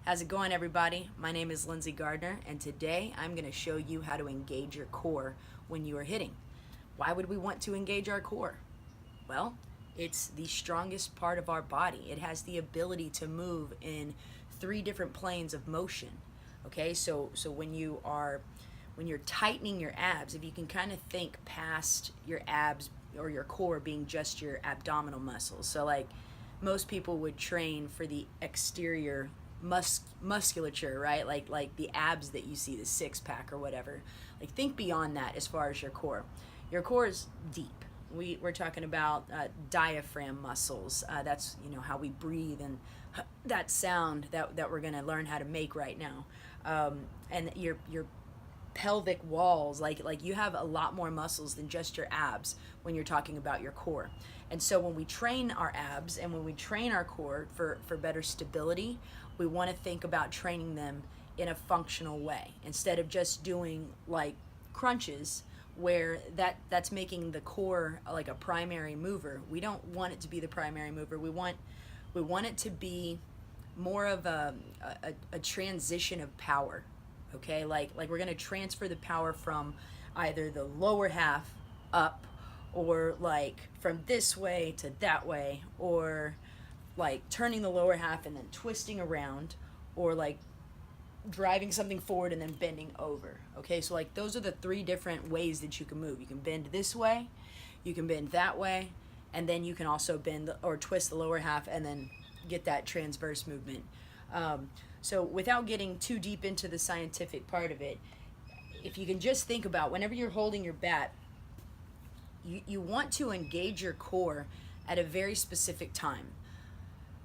How's it going, everybody? My name is Lindsay Gardner, and today I'm going to show you how to engage your core when you are hitting. Why would we want to engage our core? Well, it's the strongest part of our body. It has the ability to move in three different planes of motion. Okay, so when you're tightening your abs, if you can kind of think past your abs or your core being just your abdominal muscles. So like most people would train for the exterior musculature, right? Like the abs that you see, the six pack or whatever. Like think beyond that as far as your core. Your core is deep. We're talking about diaphragm muscles. That's how we breathe, and that sound that we're gonna learn how to make right now. And your pelvic walls, like you have a lot more muscles than just your abs when you're talking about your core. And so when we train our abs and when we train our core for better stability, we want to think about training them in a functional way instead of just doing like crunches where that's making the core like a primary mover. We don't want it to be the primary mover. We want it to be more of a transition of power. Okay, like we're going to transfer the power from either the lower half up, or like from this way to that way, or like turning the lower half and then twisting around, or like driving something forward and then bending over. Okay, so like those are the three different ways that you can move. You can bend this way, you can bend that way, and then you can also bend or twist the lower half and then get that transverse movement. So without getting too deep into the scientific part of it, if you can just think about whenever you're holding your bat, you want to engage your core at a very specific time.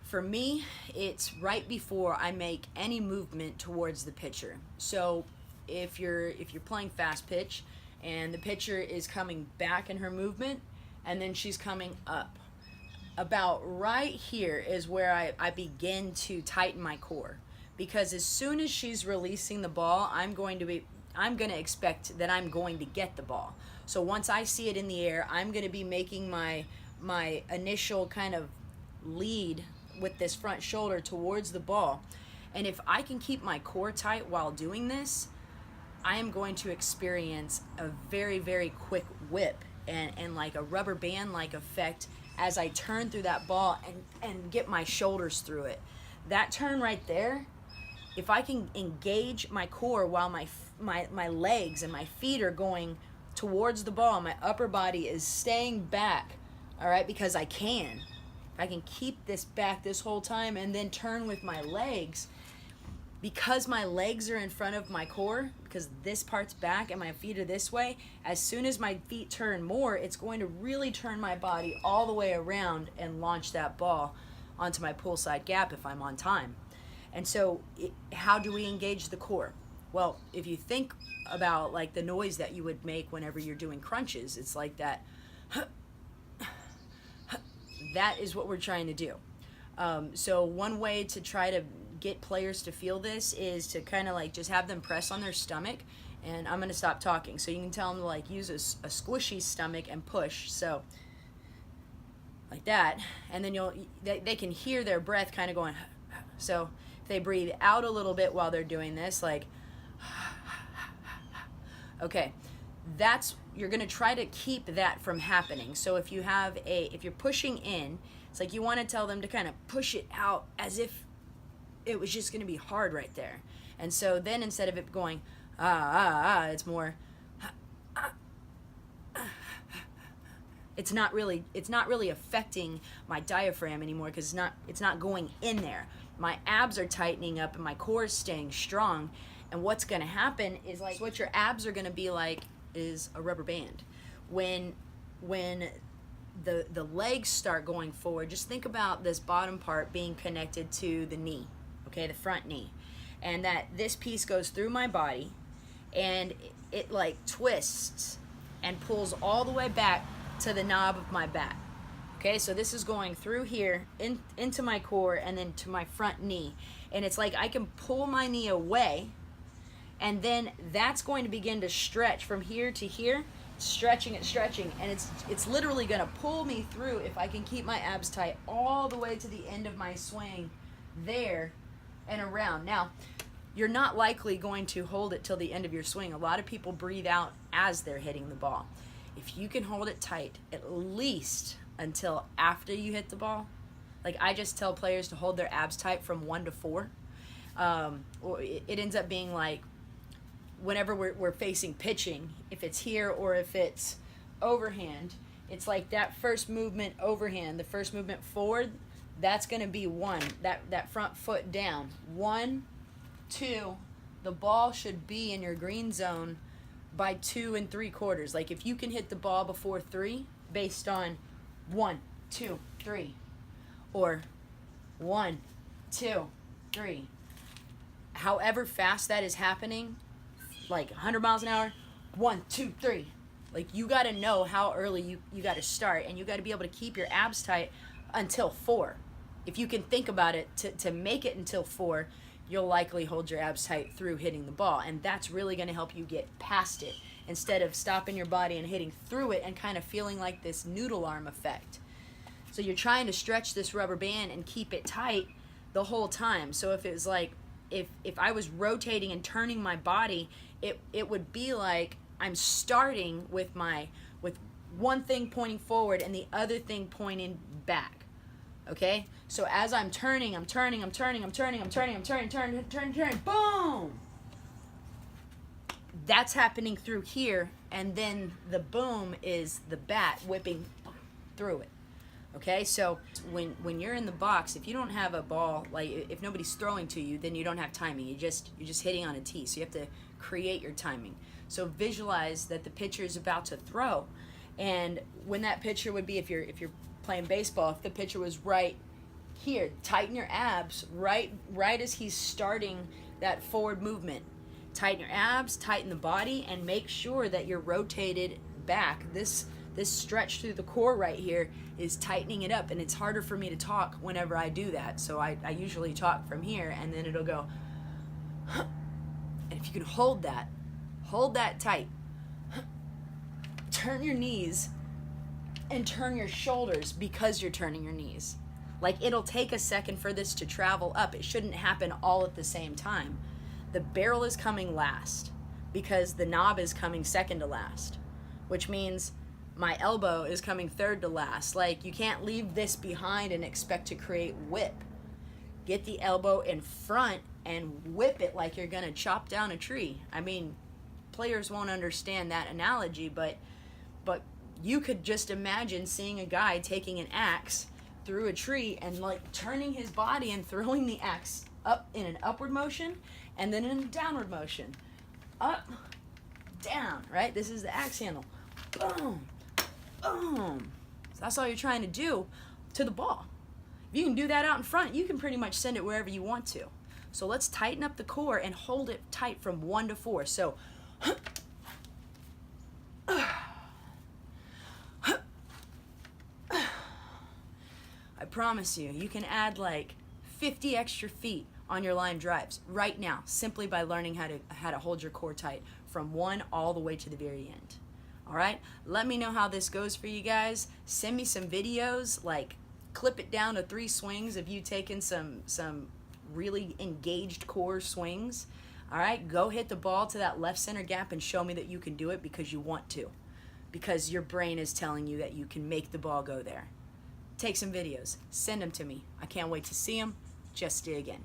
For me, it's right before I make any movement towards the pitcher. So if you're playing fast pitch and the pitcher is coming back in her movement and then she's coming up, about right here is where I begin to tighten my core, because as soon as she's releasing the ball, I'm going to expect that I'm going to get the ball. So once I see it in the air, I'm going to be making my initial kind of lead with this front shoulder towards the ball. And if I can keep my core tight while doing this, I am going to experience a very, very quick whip and like a rubber band like effect as I turn through that ball and get my shoulders through it. That turn right there, if I can engage my core while my legs and my feet are going towards the ball, my upper body is staying back, all right, because I can. If I can keep this back this whole time and then turn with my legs, because my legs are in front of my core, because this part's back and my feet are this way, as soon as my feet turn more, it's going to really turn my body all the way around and launch that ball onto my poolside gap if I'm on time. And so how do we engage the core? Well, if you think about like the noise that you would make whenever you're doing crunches, it's like that. That is what we're trying to do. So one way to try to get players to feel this is to kind of like just have them press on their stomach, and I'm going to stop talking. So you can tell them to like use a squishy stomach and push. So like that, and then they can hear their breath kind of going. So if they breathe out a little bit while they're doing this, like, okay, you're going to try to keep that from happening. So if you're pushing in, it's like you want to tell them to kind of push it out as if it was just going to be hard right there. And so then instead of it going it's more it's not really affecting my diaphragm anymore, because it's not going in there. My abs are tightening up and my core is staying strong. And what's going to happen is like what your abs are going to be like is a rubber band. When the legs start going forward, just think about this bottom part being connected to the knee, okay, the front knee, and that this piece goes through my body and it like twists and pulls all the way back to the knob of my back. Okay, so this is going through here into my core and then to my front knee, and it's like I can pull my knee away, and then that's going to begin to stretch from here to here, stretching, and it's literally going to pull me through if I can keep my abs tight all the way to the end of my swing there, and around. Now, you're not likely going to hold it till the end of your swing. A lot of people breathe out as they're hitting the ball. If you can hold it tight at least until after you hit the ball, like I just tell players to hold their abs tight from 1 to 4. Or it ends up being like whenever we're facing pitching, if it's here or if it's overhand, it's like that first movement overhand, the first movement forward, that's going to be 1, that front foot down. 1, 2, the ball should be in your green zone by 2 3/4. Like if you can hit the ball before 3 based on 1, 2, 3, or 1, 2, 3, however fast that is happening, like 100 miles an hour, 1, 2, 3. Like you got to know how early you got to start, and you got to be able to keep your abs tight until 4. If you can think about it, to make it until 4, you'll likely hold your abs tight through hitting the ball, and that's really going to help you get past it instead of stopping your body and hitting through it and kind of feeling like this noodle arm effect. So you're trying to stretch this rubber band and keep it tight the whole time. So if it was like, if I was rotating and turning my body, it would be like I'm starting with one thing pointing forward and the other thing pointing back. Okay? So as I'm turning, boom! That's happening through here, and then the boom is the bat whipping through it. Okay, so when you're in the box, if you don't have a ball, like if nobody's throwing to you, then you don't have timing. You're just hitting on a tee. So you have to create your timing. So visualize that the pitcher is about to throw, and when that pitcher would be, if you're playing baseball, if the pitcher was right here, tighten your abs right as he's starting that forward movement. Tighten your abs, tighten the body, and make sure that you're rotated back. This stretch through the core right here is tightening it up, and it's harder for me to talk whenever I do that. So I usually talk from here, and then it'll go, and if you can hold that tight, turn your knees and turn your shoulders because you're turning your knees. Like it'll take a second for this to travel up. It shouldn't happen all at the same time. The barrel is coming last because the knob is coming second to last, which means my elbow is coming third to last. Like you can't leave this behind and expect to create whip. Get the elbow in front and whip it like you're gonna chop down a tree. I mean, players won't understand that analogy, but you could just imagine seeing a guy taking an axe through a tree and like turning his body and throwing the axe up in an upward motion and then in a downward motion. Up, down, right? This is the axe handle. Boom, boom. So that's all you're trying to do to the ball. If you can do that out in front, you can pretty much send it wherever you want to. So let's tighten up the core and hold it tight from 1 to 4. So I promise you can add like 50 extra feet on your line drives right now simply by learning how to hold your core tight from 1 all the way to the very end. All right, let me know how this goes for you guys. Send me some videos, like clip it down to 3 swings of you taking some really engaged core swings. All right, go hit the ball to that left center gap and show me that you can do it because you want to, because your brain is telling you that you can make the ball go there. Take some videos, send them to me. I can't wait to see them. Just dig in.